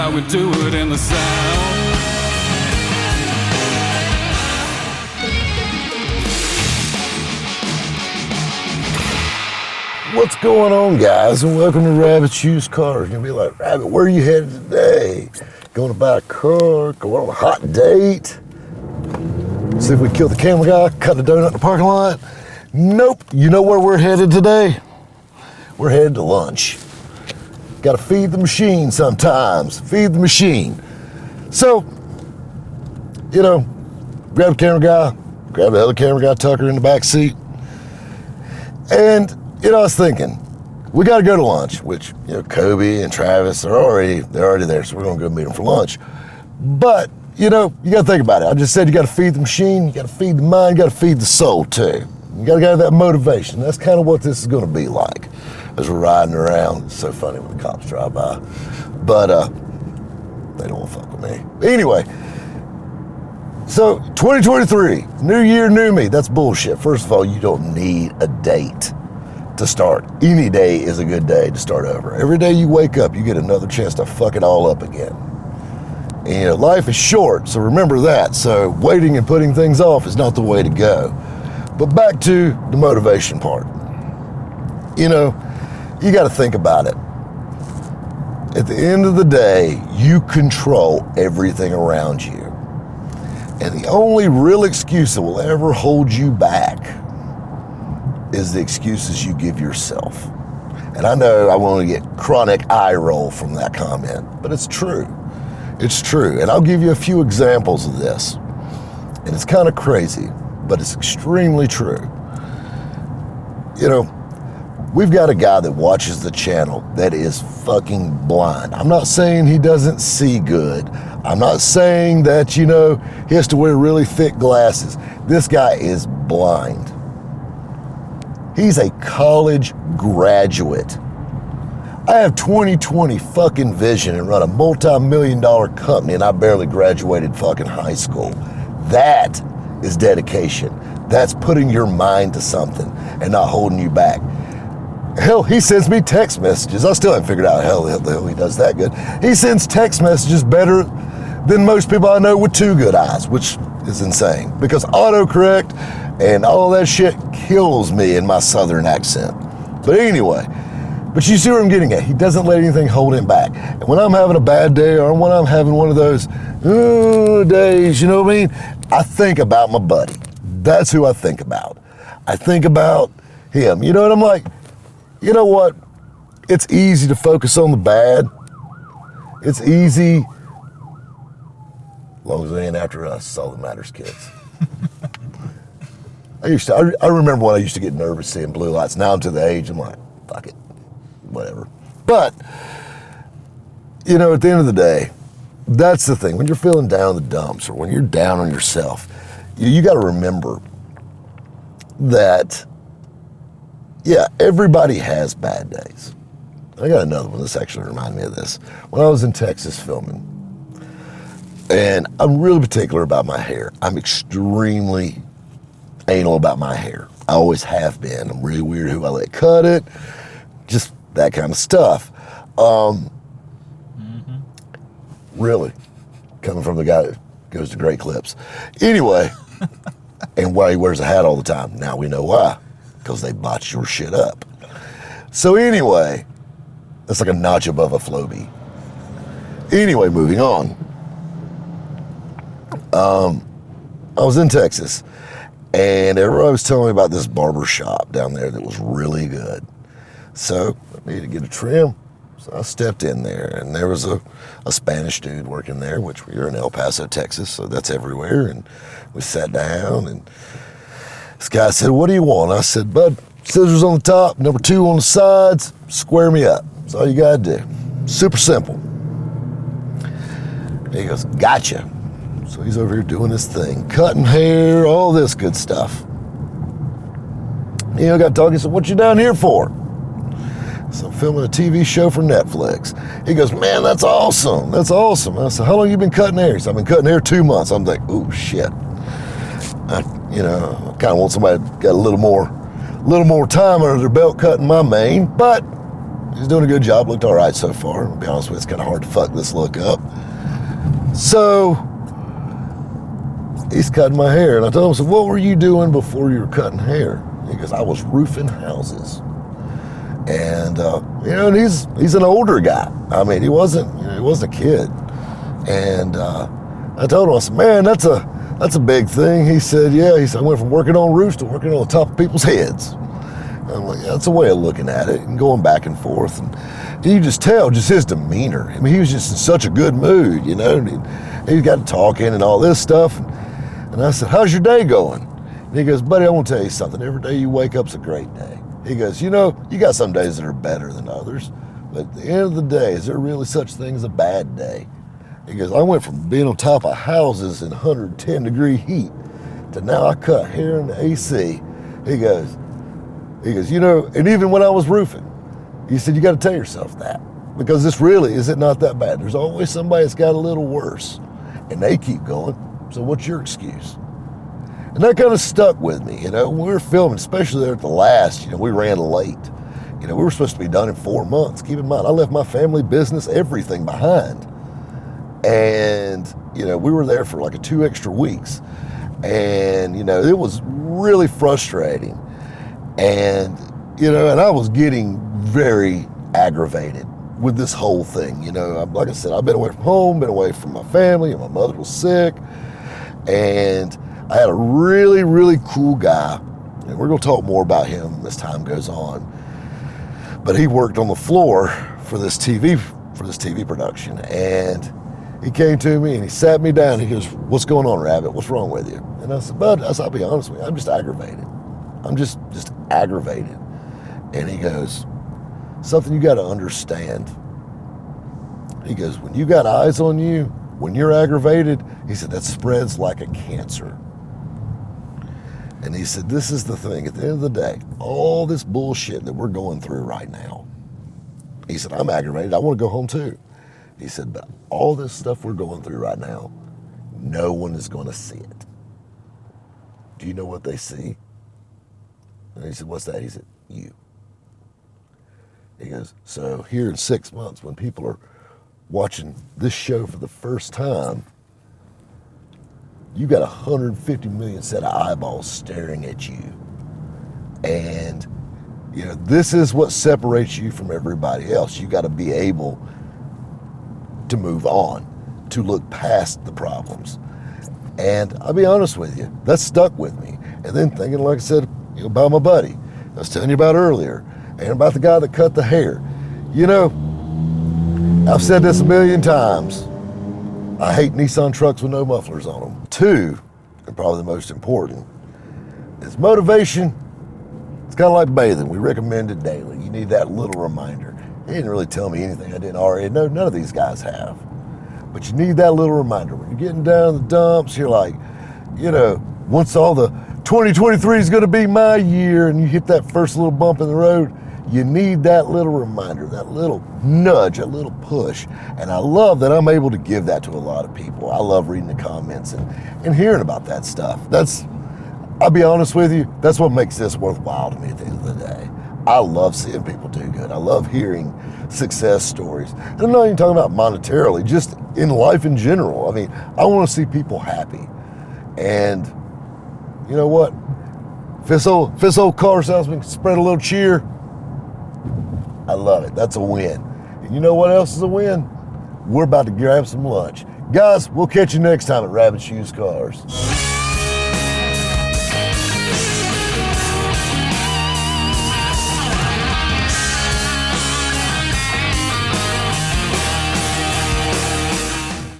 how we do it in the South. What's going on, guys, and welcome to Rabbit's Used Cars. You're gonna be like, Rabbit, where are you headed today? Going to buy a car, going on a hot date? See if we kill the camera guy, cut the donut in the parking lot? Nope. You know where we're headed today? We're headed to lunch. Gotta feed the machine sometimes. Feed the machine. So, you know, grab the camera guy, grab the other camera guy, Tucker, in the back seat. And you know, I was thinking, we got to go to lunch, which, you know, Kobe and Travis are already there, so we're going to go meet them for lunch. But, you know, you got to think about it. I just said you got to feed the machine, you got to feed the mind, you got to feed the soul, too. You got to have that motivation. That's kind of what this is going to be like as we're riding around. It's so funny when the cops drive by. But they don't want to fuck with me. Anyway, so 2023, new year, new me. That's bullshit. First of all, you don't need a date to start. Any day is a good day to start over. Every day you wake up, you get another chance to fuck it all up again. And, you know, life is short, so remember that. So waiting and putting things off is not the way to go. But back to the motivation part. You know, you got to think about it. At the end of the day, you control everything around you. And the only real excuse that will ever hold you back is the excuses you give yourself. And I know I want to get chronic eye roll from that comment, but it's true. It's true. And I'll give you a few examples of this. And it's kind of crazy, but it's extremely true. You know, we've got a guy that watches the channel that is fucking blind. I'm not saying he doesn't see good. I'm not saying that, you know, he has to wear really thick glasses. This guy is blind. He's a college graduate. I have 20/20 fucking vision and run a multi-million-dollar company, and I barely graduated fucking high school. That is dedication. That's putting your mind to something and not holding you back. Hell, he sends me text messages. I still haven't figured out how the hell he does that good. He sends text messages better than most people I know with two good eyes, which is insane because autocorrect and all that shit kills me in my southern accent. But anyway, but you see where I'm getting at. He doesn't let anything hold him back. And when I'm having a bad day or when I'm having one of those days, you know what I mean? I think about my buddy. That's who I think about. I think about him. You know what I'm like? You know what? It's easy to focus on the bad. It's easy. As long as they ain't after us, it's all that matters, kids. I remember when I used to get nervous seeing blue lights. Now I'm to the age, I'm like, fuck it, whatever. But, you know, at the end of the day, that's the thing. When you're feeling down in the dumps or when you're down on yourself, you got to remember that, yeah, everybody has bad days. I got another one. This actually reminded me of this. When I was in Texas filming, and I'm really particular about my hair. I'm extremely anal about my hair. I always have been. I'm really weird who I let cut it, just that kind of stuff. Really, coming from the guy that goes to Great Clips. Anyway, and why he wears a hat all the time. Now we know why, because they botched your shit up. So anyway, that's like a notch above a Floby. Anyway, moving on. I was in Texas, and everybody was telling me about this barber shop down there that was really good. So I needed to get a trim. So I stepped in there, and there was a Spanish dude working there, which we are in El Paso, Texas, so that's everywhere. And we sat down, and this guy said, "What do you want?" I said, "Bud, scissors on the top, number 2 on the sides, square me up. That's all you gotta do. Super simple." And he goes, "Gotcha." So he's over here doing his thing, cutting hair, all this good stuff. You know, got talking, he said, "What you down here for?" So I'm filming a TV show for Netflix. He goes, "Man, that's awesome. That's awesome." I said, "How long you been cutting hair?" He said, "I've been cutting hair 2 months." I'm like, "Oh shit." I kind of want somebody that got a little more time under their belt cutting my mane, but He's doing a good job. Looked all right so far. I'll be honest with you, it's kind of hard to fuck this look up. So he's cutting my hair. And I told him, so what were you doing before you were cutting hair? He goes, I was roofing houses. And, and he's an older guy. I mean, he wasn't a kid. And I told him, I said, man, that's a big thing. He said, yeah. He said, I went from working on roofs to working on the top of people's heads. I'm like, yeah, that's a way of looking at it and going back and forth. And you just tell just his demeanor. I mean, he was just in such a good mood, And he got to talking and all this stuff. And I said, how's your day going? And he goes, buddy, I want to tell you something. Every day you wake up's a great day. He goes, you got some days that are better than others. But at the end of the day, is there really such thing as a bad day? He goes, I went from being on top of houses in 110-degree heat to now I cut hair in the AC. He goes, and even when I was roofing, he said, you got to tell yourself that because this really is it not that bad. There's always somebody that's got a little worse and they keep going. So what's your excuse? And that kind of stuck with me, when we were filming, especially there at the last, we ran late. We were supposed to be done in 4 months. Keep in mind, I left my family business, everything behind. And, we were there for like 2 extra weeks. And, it was really frustrating. And, and I was getting very aggravated with this whole thing. Like I said, I've been away from home, been away from my family, and my mother was sick. And I had a really, really cool guy, and we're going to talk more about him as time goes on. But he worked on the floor for this TV production, and he came to me and he sat me down. He goes, "What's going on, Rabbit? What's wrong with you?" And I said, "Bud," I'll be honest with you, I'm just aggravated. I'm just aggravated. And he goes, "Something you got to understand." He goes, "When you got eyes on you, when you're aggravated," he said, "that spreads like a cancer." And he said, this is the thing, at the end of the day, all this bullshit that we're going through right now, he said, I'm aggravated, I want to go home too. He said, but all this stuff we're going through right now, no one is going to see it. Do you know what they see? And he said, what's that? He said, you. He goes, so here in 6 months, when people are watching this show for the first time, you got 150 million set of eyeballs staring at you. And, this is what separates you from everybody else. You got to be able to move on, to look past the problems. And I'll be honest with you, that stuck with me. And then thinking, like I said, about my buddy I was telling you about earlier, and about the guy that cut the hair. I've said this a million times. I hate Nissan trucks with no mufflers on them. 2, and probably the most important, is motivation. It's kind of like bathing. We recommend it daily. You need that little reminder. He didn't really tell me anything I didn't already know. None of these guys have. But you need that little reminder. When you're getting down the dumps, you're like, once all the 2023 is going to be my year, and you hit that first little bump in the road, you need that little reminder, that little nudge, that little push. And I love that I'm able to give that to a lot of people. I love reading the comments and hearing about that stuff. I'll be honest with you, that's what makes this worthwhile to me at the end of the day. I love seeing people do good. I love hearing success stories. And I'm not even talking about monetarily, just in life in general. I mean, I want to see people happy. And you know what? If this old car salesman can spread a little cheer, I love it. That's a win. And you know what else is a win? We're about to grab some lunch. Guys, we'll catch you next time at Rabbit's Used Cars.